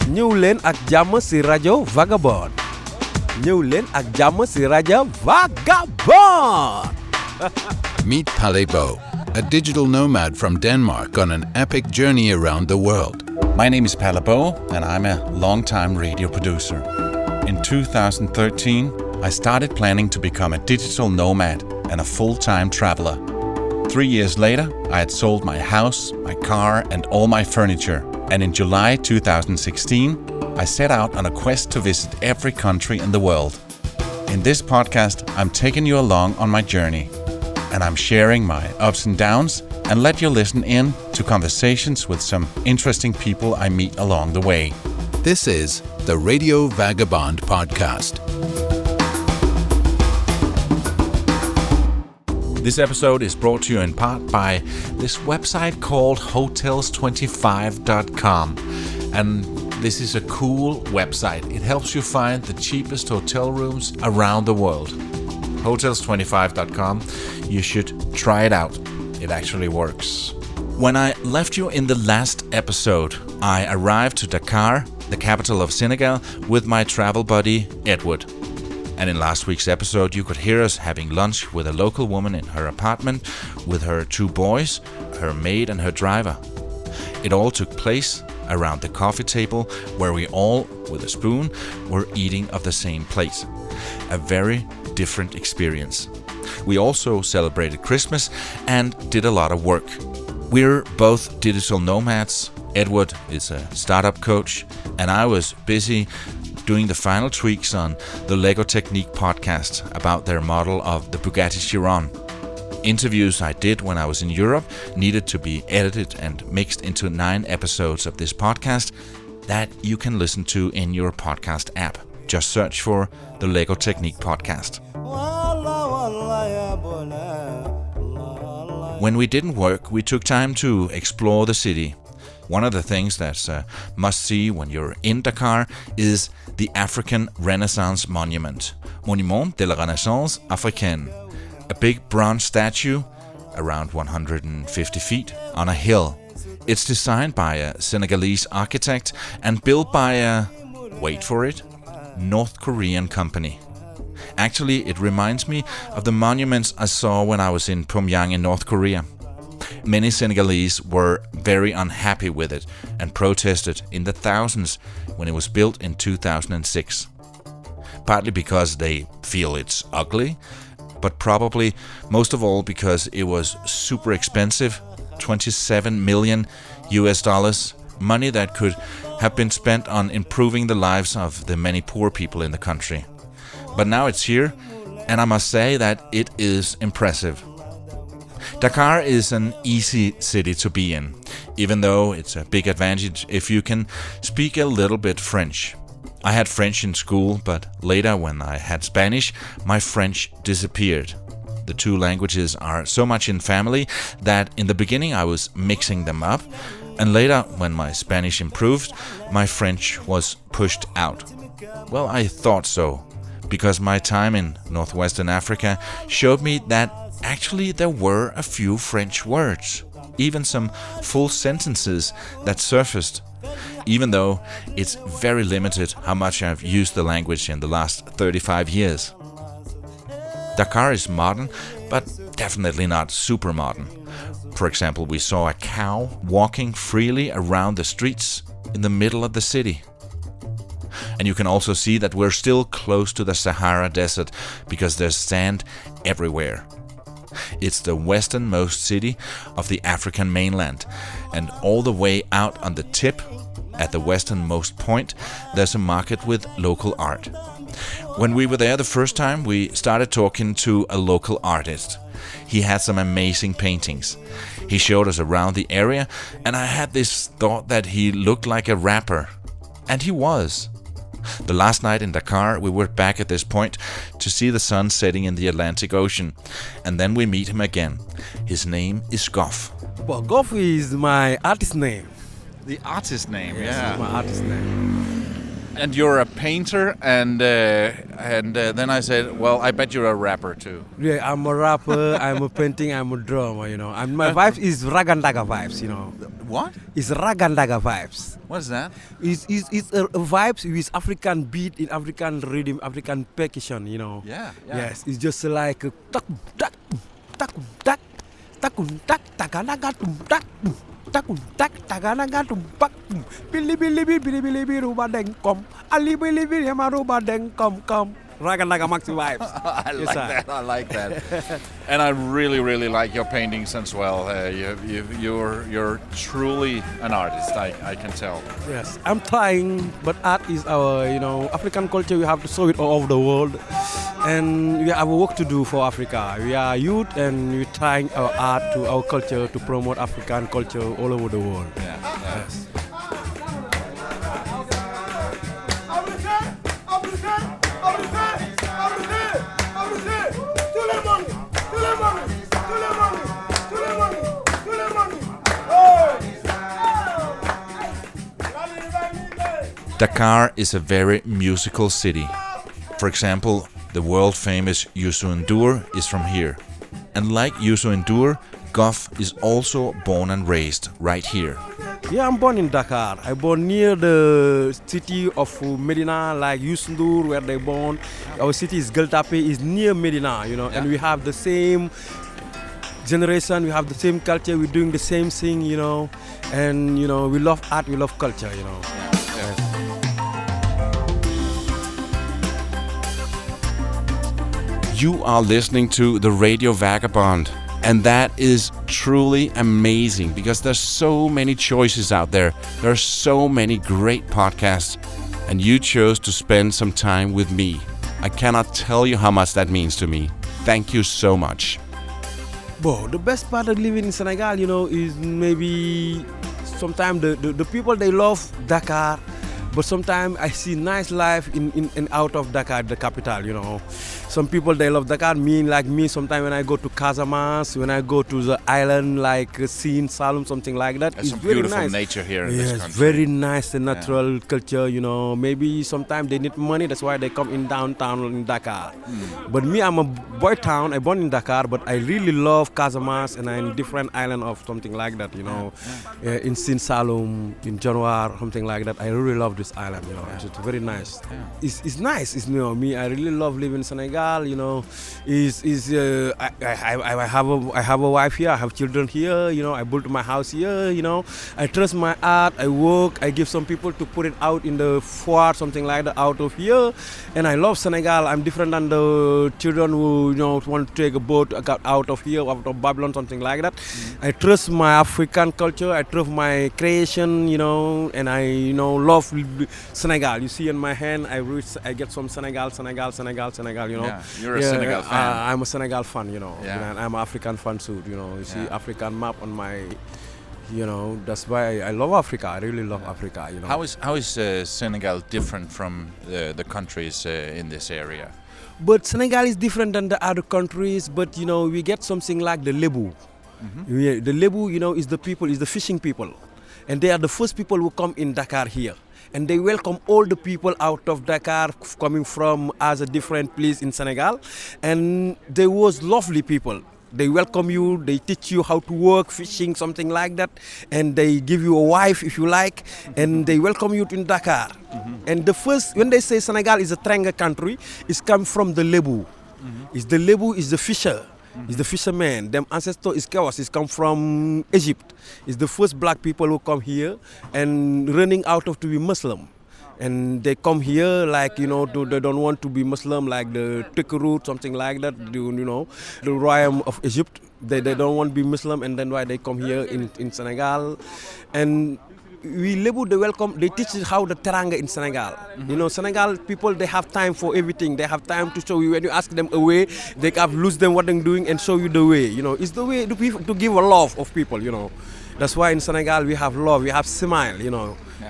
ñëw leen ak jàmm ci Radio Vagabond. ñëw leen ak jàmm ci Radio Vagabond. Meet Palebo, a digital nomad from Denmark on an epic journey around the world. My name is Palebo, and I'm a long-time radio producer. In 2013, I started planning to become a digital nomad and a full-time traveler. 3 years later, I had sold my house, my car, and all my furniture. And in July 2016, I set out on a quest to visit every country in the world. In this podcast, I'm taking you along on my journey. And I'm sharing my ups and downs and let you listen in to conversations with some interesting people I meet along the way. This is the Radio Vagabond podcast. This episode is brought to you in part by this website called hotels25.com. And this is a cool website. It helps you find the cheapest hotel rooms around the world. Hotels25.com. You should try it out. It actually works. When I left you in the last episode, I arrived to Dakar, the capital of Senegal, with my travel buddy, Edward. And in last week's episode, you could hear us having lunch with a local woman in her apartment with her 2 boys, her maid and her driver. It all took place around the coffee table where we all, with a spoon, were eating of the same plate. A very different experience. We also celebrated Christmas and did a lot of work. We're both digital nomads. Edward is a startup coach, and I was busy doing the final tweaks on the Lego Technique podcast about their model of the Bugatti Chiron. Interviews I did when I was in Europe needed to be edited and mixed into 9 episodes of this podcast that you can listen to in your podcast app. Just search for the Lego Technique podcast. When we didn't work, we took time to explore the city. One of the things that's a must-see when you're in Dakar is the African Renaissance Monument, Monument de la Renaissance Africaine, a big bronze statue around 150 feet on a hill. It's designed by a Senegalese architect and built by a, wait for it, North Korean company. Actually, it reminds me of the monuments I saw when I was in Pyongyang in North Korea. Many Senegalese were very unhappy with it and protested in the thousands when it was built in 2006. Partly because they feel it's ugly, but probably most of all because it was super expensive, $27 million, money that could have been spent on improving the lives of the many poor people in the country. But now it's here, and I must say that it is impressive. Dakar is an easy city to be in, even though it's a big advantage if you can speak a little bit French. I had French in school, but later when I had Spanish, my French disappeared. The 2 languages are so much in family that in the beginning I was mixing them up, and later when my Spanish improved, my French was pushed out. Well, I thought so, because my time in Northwestern Africa showed me that actually there were a few French words, even some full sentences that surfaced, even though it's very limited how much I've used the language in the last 35 years. Dakar is modern, but definitely not super modern. For example, we saw a cow walking freely around the streets in the middle of the city. And you can also see that we're still close to the Sahara Desert because there's sand everywhere. It's the westernmost city of the African mainland, and all the way out on the tip, at the westernmost point, there's a market with local art. When we were there the first time, we started talking to a local artist. He had some amazing paintings. He showed us around the area, and I had this thought that he looked like a rapper. And he was. The last night in Dakar, we were back at this point to see the sun setting in the Atlantic Ocean. And then we meet him again. His name is Goff. Well, Goff is my artist name. The artist name, Yes, yeah. it's my artist name. And you're a painter, and then I said, well, I bet you're a rapper too. Yeah, I'm a rapper, I'm a painting, I'm a drummer, you know. And my vibes is Ragandaga vibes, you know. What? It's ragandaga vibes. What's that? It's a vibes with African beat, in African rhythm, African percussion, you know. Yeah. Yes, it's just like tak tak tak tak tak tak takanaga tak tak takanaga pak bili ruba deng kom ali bili ma ruba deng kom ragandaga maxi vibes. I like that. And I really, really like your paintings as well. You're truly an artist. I can tell. Yes, I'm trying, but art is our, African culture. We have to show it all over the world, and we have work to do for Africa. We are youth, and we're trying our art to our culture to promote African culture all over the world. Yeah. Yes. Dakar is a very musical city. For example, the world-famous Youssou N'Dour is from here. And like Youssou N'Dour, Goff is also born and raised right here. Yeah, I'm born in Dakar. I born near the city of Medina, like Youssou N'Dour, where they born. Our city is Gueltape, is near Medina, and we have the same generation, we have the same culture, we're doing the same thing, and we love art, we love culture, Yes. You are listening to the Radio Vagabond, and that is truly amazing because there's so many choices out there. There are so many great podcasts, and you chose to spend some time with me. I cannot tell you how much that means to me. Thank you so much. Well, the best part of living in Senegal, is maybe sometimes the people, they love Dakar, but sometimes I see nice life in and out of Dakar, the capital, Some people, they love Dakar, like me, sometimes when I go to Casamance, when I go to the island like Sine, Salum, something like that. There's it's some very beautiful nice. nature here in this country. Very nice and natural culture, Maybe sometimes they need money, that's why they come in downtown in Dakar. But me, I'm a boy town, I born in Dakar, but I really love Casamance and I'm in different island of something like that, In Sine Salum, in Januar, something like that. I really love this island, It's very nice. Yeah. It's nice, me, I really love living in Senegal. I have a wife here, I have children here, I built my house here, I trust my art, I work, I give some people to put it out in the foire, something like that, out of here, and I love Senegal. I'm different than the children who, want to take a boat out of here, out of Babylon, something like that. I trust my African culture, I trust my creation, and I, love Senegal. You see in my hand, I get some Senegal, Yeah, you're a Senegal fan. I'm a Senegal fan, Yeah. And I'm an African fan too, You see African map on my, that's why I love Africa. I really love Africa, How is Senegal different from the countries in this area? But Senegal is different than the other countries, but we get something like the Lebu. Yeah, the Lebu, is the people, is the fishing people. And they are the first people who come in Dakar here. And they welcome all the people out of Dakar coming from as a different place in Senegal. And they was lovely people. They welcome you, they teach you how to work, fishing, something like that. And they give you a wife if you like. And they welcome you in Dakar. And the first, when they say Senegal is a triangle country, it's come from the Lebu. It's the Lebu is the fisher. It's the fishermen. Them ancestors is Kawas. It's come from Egypt. It's the first black people who come here and running out of to be Muslim. And they come here like, they don't want to be Muslim like the Tikroot, something like that, the royal of Egypt. They don't want to be Muslim, and then why they come here in Senegal. And we Lebu, they welcome, they teach how the teranga in Senegal. Senegal people, they have time for everything. They have time to show you. When you ask them a way, they can lose them what they're doing and show you the way. It's the way to give a love of people, That's why in Senegal we have love, we have smile,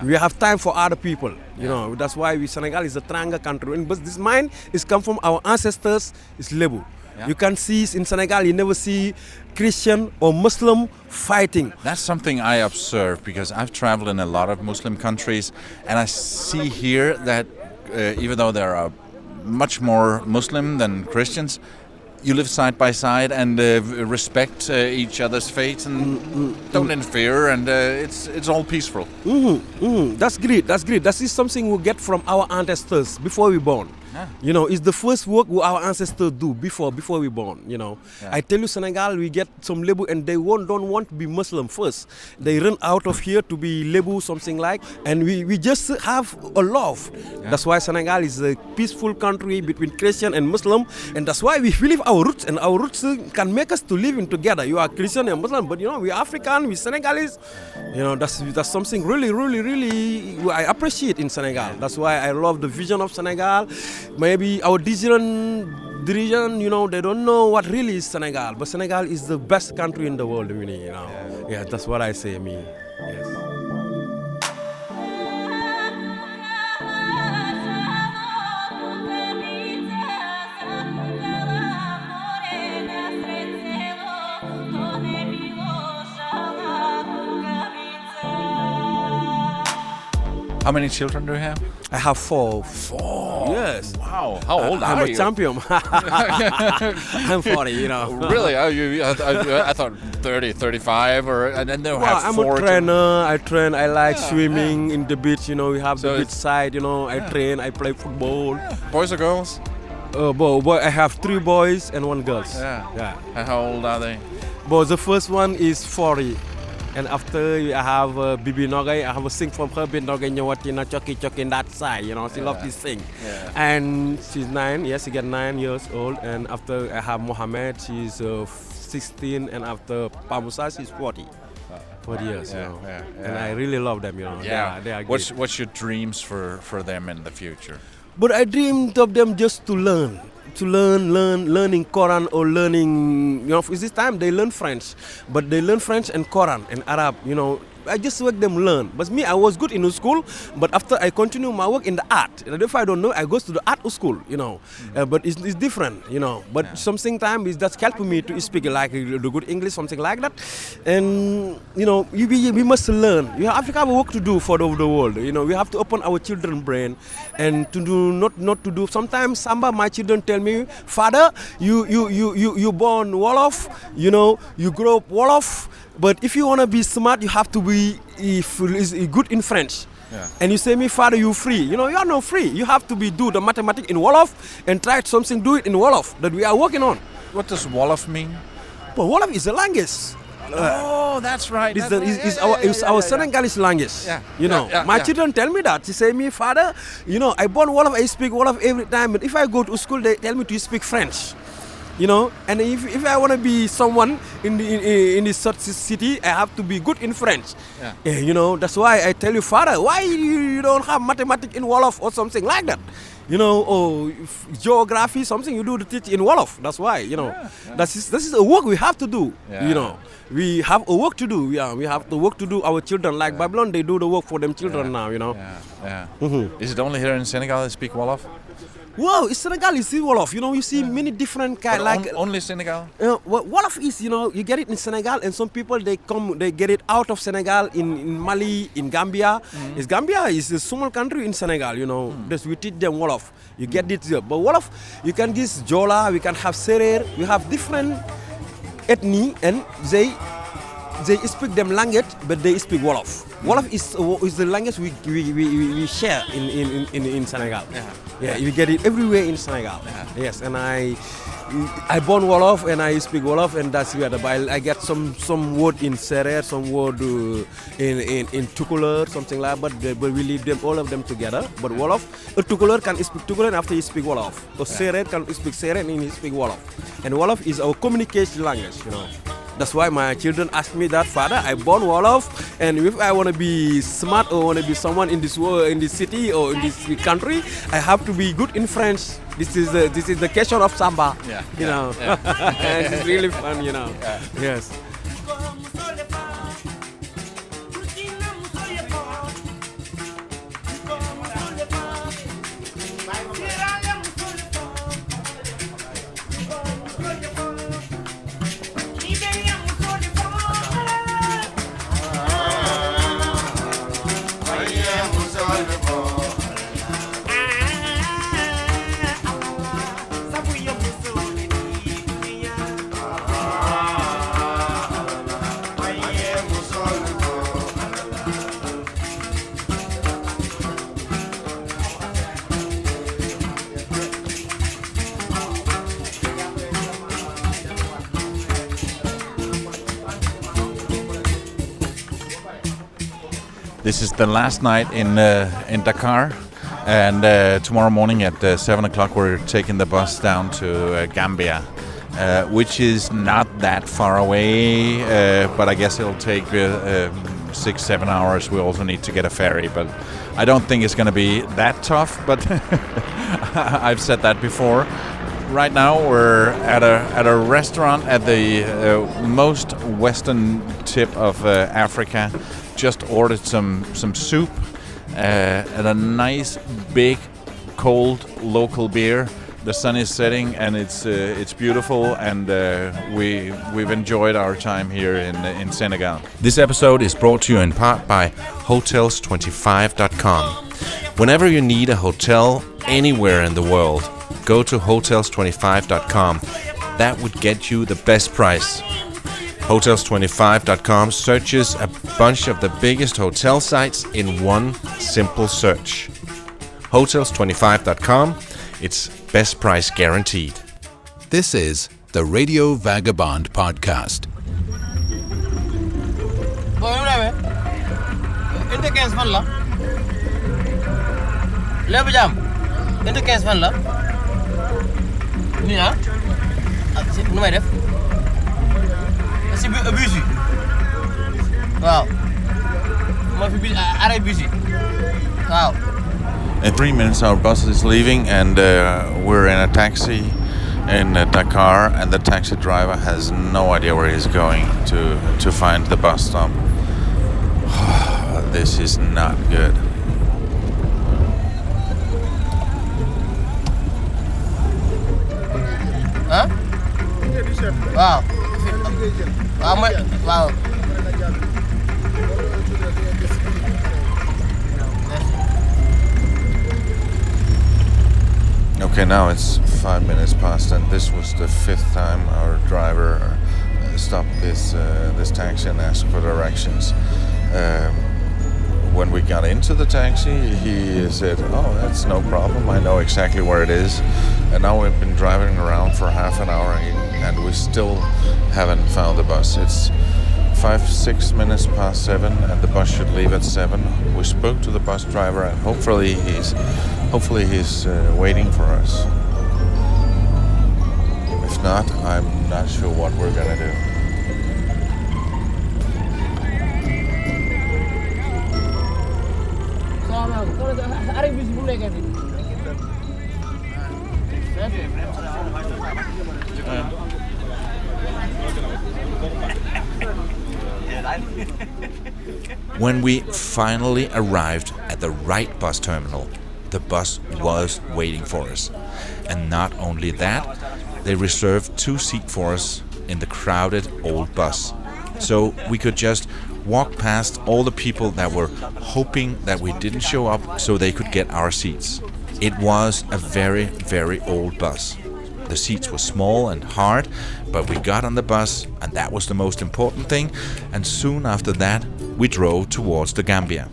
We have time for other people, That's why Senegal is a teranga country. But this mind is come from our ancestors, it's Lebu. Yeah. You can see in Senegal, you never see Christian or Muslim fighting. That's something I observe because I've traveled in a lot of Muslim countries, and I see here that even though there are much more Muslim than Christians, you live side by side and respect each other's faith and don't interfere, and it's all peaceful. That's great. That is something we get from our ancestors before we born. You know, it's the first work our ancestors do before we born. You know, I tell you, Senegal, we get some Lebu, and they don't want to be Muslim first. They run out of here to be Lebu, something like, and we just have a love. That's why Senegal is a peaceful country between Christian and Muslim, and that's why we believe our roots, and our roots can make us to live in together. You are Christian and Muslim, but you know, we African, we Senegalese. You know, that's something really I appreciate in Senegal. That's why I love the vision of Senegal. Maybe our decision, you know, they don't know what really is Senegal, but Senegal is the best country in the world, really, you know. Yeah, that's what I say, me. Yes. How many children do you have? I have 4. 4? Yes. Wow. How old are I'm you? a champion. I'm 40, you know. Really? I thought 30, 35, and then they'll have I'm 4. a trainer. I train. I like swimming in the beach. You know, we have the beach side. You know, I train. I play football. Boys or girls? Boy, I have 3 boys and 1 girl. Yeah. And how old are they? But the first one is 40. And after I have Bibi Nogay, I have a sing from her, Bibi Nogay Nyawatina Choki in that side, you know, she loves to sing. Yeah. And she's 9, yes, she got 9 years old. And after I have Mohammed, she's 16, and after Pamusa, she's 40. 40 years, you know. And I really love them, you know. Yeah. They are What's your dreams for them in the future? But I dreamed of them just to learning Quran or learning, you know, this time they learn French, but they learn French and Quran and Arab, you know. I just work them learn. But me, I was good in the school, but after I continue my work in the art. And if I don't know, I go to the art school, you know. But it's different, you know. But something time is just helping me to speak like the good English, something like that. And, you know, we must learn. Africa have work to do for the world. You know, we have to open our children's brain and to do not to do. Sometimes my children tell me, Father, you born Wolof, you know, you grow up Wolof. But if you want to be smart, you have to be good in French. Yeah. And you say me, Father, you free. You know, you are not free. You have to do the mathematics in Wolof and try something, do it in Wolof that we are working on. What does Wolof mean? Well, Wolof is a language. That's right. It's our Senegalese language. Yeah. You know, my children tell me that. They say me, Father, you know, I born Wolof, I speak Wolof every time. But if I go to school, they tell me to speak French. You know, and if I want to be someone in this city, I have to be good in French. Yeah. You know, that's why I tell you, Father, why you don't have mathematics in Wolof or something like that? You know, or geography, something you do to teach in Wolof. That's why, you know, this is a work we have to do. You know, we have a work to do. Yeah, we have the work to do. Our children, like Babylon, they do the work for them children now. You know. Is it only here in Senegal they speak Wolof? Wow, in Senegal you see Wolof. You know, you see many different kinds. Like only Senegal. Wolof is, you know, you get it in Senegal, and some people they get it out of Senegal in Mali, in Gambia. Gambia is a small country in Senegal. You know, we teach them Wolof. You get it here, but Wolof you can get Jola, we can have Serer. We have different ethnic, and they speak them language, but they speak Wolof. Wolof is the language we share in Senegal. Yeah, you get it everywhere in Senegal. Yes, and I born Wolof and I speak Wolof, and that's where I get some word in Serer, some word in Tukulur, something like that. But we leave them all of them together. But Wolof, a Tukulur can speak Tukulur and after he speak Wolof. A Serer can speak Serer and he speak Wolof. And Wolof is our communication language, you know. That's why my children ask me that, Father, I born Wolof, and if I want to be smart or want to be someone in this world, in this city or in this country, I have to be good in French. This is the question of samba, you know. And it's really fun, you know. Yes. This is the last night in Dakar, and tomorrow morning at 7 o'clock we're taking the bus down to Gambia, which is not that far away, but I guess it'll take 6-7 hours. We also need to get a ferry, but I don't think it's going to be that tough, but I've said that before. Right now we're at a restaurant at the most western tip of Africa. Just ordered some soup and a nice big cold local beer. The sun is setting and it's beautiful, and we've enjoyed our time here in Senegal. This episode is brought to you in part by Hotels25.com. Whenever you need a hotel anywhere in the world, go to Hotels25.com. That would get you the best price. Hotels25.com searches a bunch of the biggest hotel sites in one simple search. Hotels25.com, it's best price guaranteed. This is the Radio Vagabond podcast. In 3 minutes our bus is leaving, and we're in a taxi in Dakar, and the taxi driver has no idea where he's going to find the bus stop. This is not good. Huh? Wow. Wow. Okay, now it's 5 minutes past, and this was the 5th time our driver stopped this taxi and asked for directions. When we got into the taxi, he said, "Oh, that's no problem. I know exactly where it is." And now we've been driving around for half an hour, and we still haven't found the bus. It's 5-6 minutes past 7, and the bus should leave at 7. We spoke to the bus driver, and hopefully he's waiting for us. If not, I'm not sure what we're gonna do. When we finally arrived at the right bus terminal, the bus was waiting for us. And not only that, they reserved 2 seats for us in the crowded old bus. So we could just walk past all the people that were hoping that we didn't show up so they could get our seats. It was a very, very old bus. The seats were small and hard, but we got on the bus, and that was the most important thing. And soon after that, we drove towards the Gambia.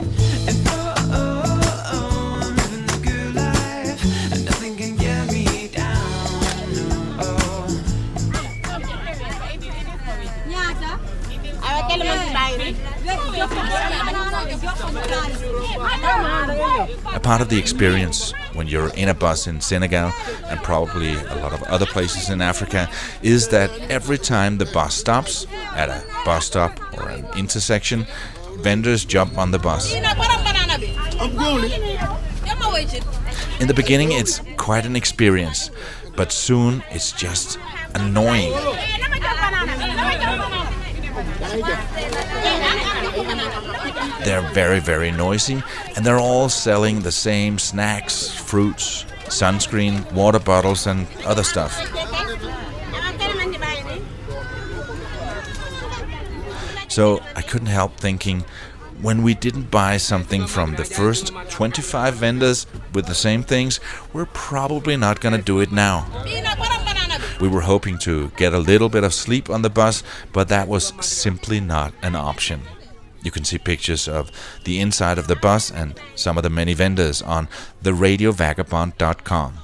A part of the experience when you're in a bus in Senegal, and probably a lot of other places in Africa, is that every time the bus stops at a bus stop or an intersection, vendors jump on the bus. In the beginning it's quite an experience, but soon it's just annoying. They're very, very noisy, and they're all selling the same snacks, fruits, sunscreen, water bottles, and other stuff. So I couldn't help thinking, when we didn't buy something from the first 25 vendors with the same things, we're probably not going to do it now. We were hoping to get a little bit of sleep on the bus, but that was simply not an option. You can see pictures of the inside of the bus and some of the many vendors on theRadioVagabond.com.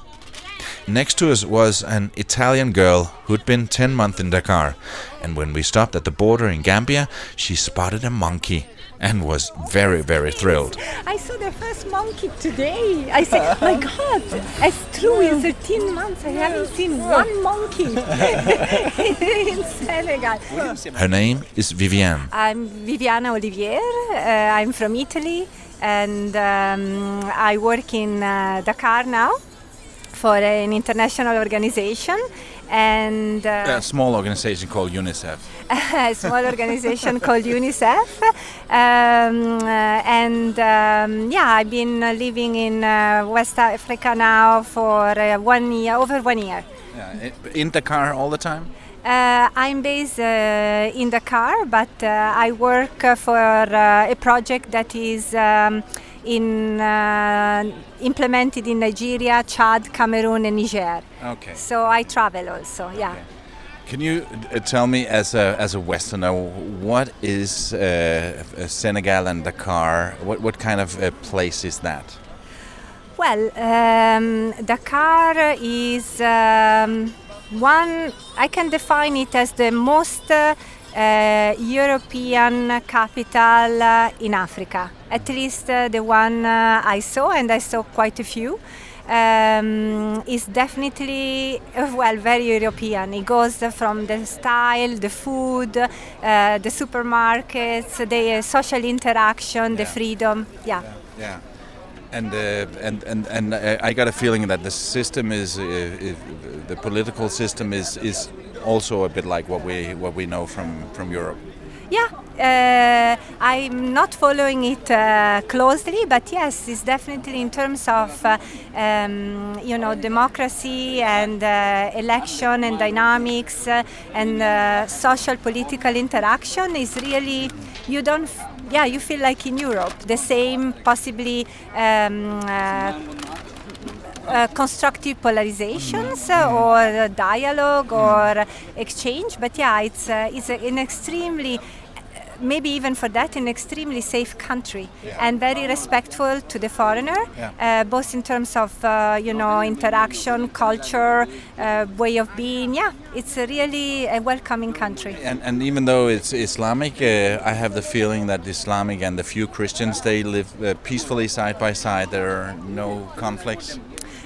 Next to us was an Italian girl who'd been 10 months in Dakar, and when we stopped at the border in Gambia, she spotted a monkey and was very, very thrilled. I saw the first monkey today. I said, my God, it's true, in 13 months I haven't seen one monkey in Senegal. Her name is Viviane. I'm Viviana Olivier. I'm from Italy, and I work in Dakar now for an international organization. And A small organization called UNICEF. A small organization called UNICEF. I've been living in West Africa now for 1 year, over 1 year. Yeah, in Dakar all the time? I'm based in Dakar, but I work for a project that is implemented in Nigeria, Chad, Cameroon, and Niger. Okay. So I travel also, yeah. Okay. Can you tell me, as a Westerner, what is Senegal and Dakar? What kind of a place is that? Well, Dakar is one. I can define it as the most European capital in Africa. At least the one I saw, and I saw quite a few. Is definitely very European. It goes from the style, the food, the supermarkets, the social interaction, the freedom. Yeah. And I got a feeling that the system is the political system is also a bit like what we know from Europe. Yeah, I'm not following it closely, but yes, it's definitely in terms of democracy and election and dynamics and social political interaction is really you feel like in Europe, the same possibly. Constructive polarizations or dialogue or exchange, but yeah, it's an extremely, maybe even for that, an extremely safe country and very respectful to the foreigner, both in terms of interaction, culture, way of being. Yeah, it's really a welcoming country. And even though it's Islamic, I have the feeling that Islamic and the few Christians, they live peacefully side by side. There are no conflicts.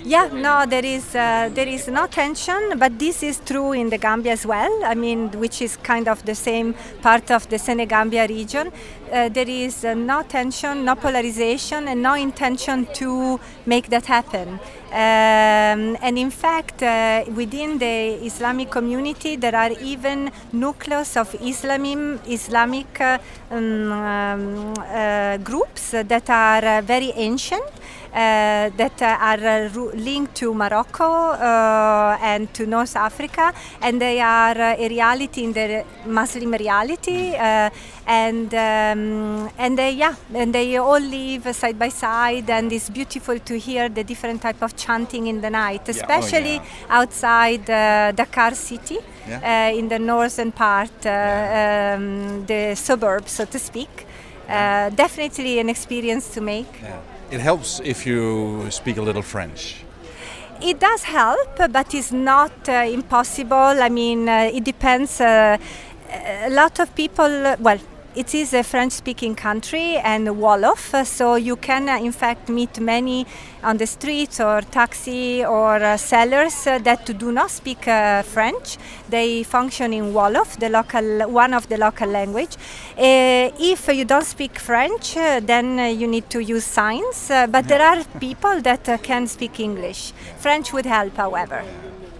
Yeah, no, there is no tension, but this is true in the Gambia as well. I mean, which is kind of the same part of the Senegambia region. There is no tension, no polarization, and no intention to make that happen. And in fact, within the Islamic community, there are even nucleus of Islamic groups that are very ancient. That are linked to Morocco and to North Africa, and they are a reality in the Muslim reality, and they all live side by side, and it's beautiful to hear the different type of chanting in the night, especially outside Dakar city, in the northern part, the suburbs, so to speak. Definitely an experience to make. Yeah. It helps if you speak a little French. It does help, but it's not impossible. I mean, it depends. A lot of people, it is a French-speaking country and Wolof, so you can in fact meet many on the streets or taxi or sellers that do not speak French. They function in Wolof, one of the local language. If you don't speak French, then you need to use signs, but there are people that can speak English. French would help, however.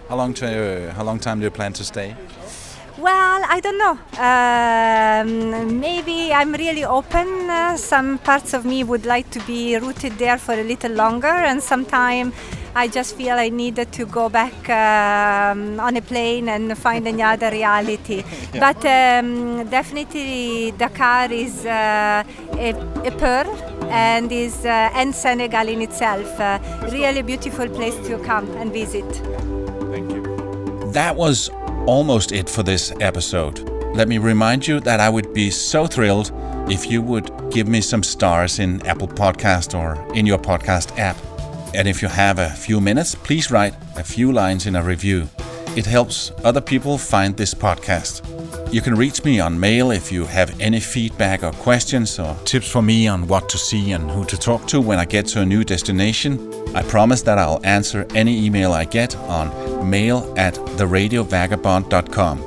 How long time do you plan to stay? Well, I don't know. Maybe I'm really open. Some parts of me would like to be rooted there for a little longer, and sometime I just feel I needed to go back on a plane and find another reality. But definitely Dakar is a pearl, and Senegal in itself really beautiful place to come and visit. Thank you. That was almost it for this episode. Let me remind you that I would be so thrilled if you would give me some stars in Apple Podcast or in your podcast app. And if you have a few minutes, please write a few lines in a review. It helps other people find this podcast. You can reach me on mail if you have any feedback or questions or tips for me on what to see and who to talk to when I get to a new destination. I promise that I'll answer any email I get on mail@theradiovagabond.com.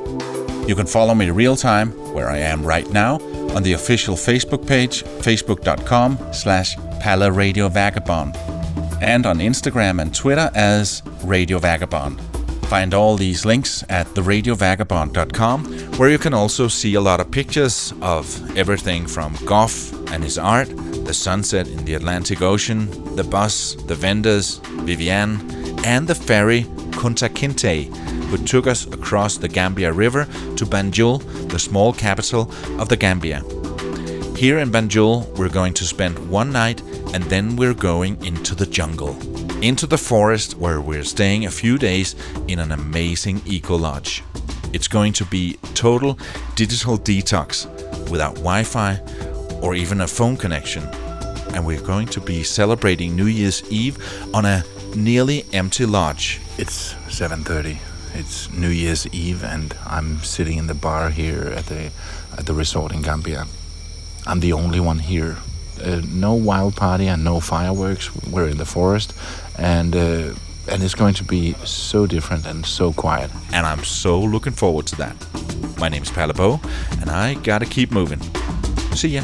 You can follow me real time, where I am right now, on the official Facebook page, facebook.com/PalaRadioVagabond, and on Instagram and Twitter as Radio Vagabond. Find all these links at theradiovagabond.com, where you can also see a lot of pictures of everything from Goff and his art, the sunset in the Atlantic Ocean, the bus, the vendors, Viviane, and the ferry Kunta Kinte, who took us across the Gambia River to Banjul, the small capital of the Gambia. Here in Banjul, we're going to spend one night, and then we're going into the jungle. Into the forest, where we're staying a few days in an amazing eco-lodge. It's going to be total digital detox, without Wi-Fi or even a phone connection. And we're going to be celebrating New Year's Eve on a nearly empty lodge. It's 7:30. It's New Year's Eve, and I'm sitting in the bar here at the resort in Gambia. I'm the only one here. No wild party and no fireworks. We're in the forest, and it's going to be so different and so quiet. And I'm so looking forward to that. My name's Palabo, and I gotta keep moving. See ya.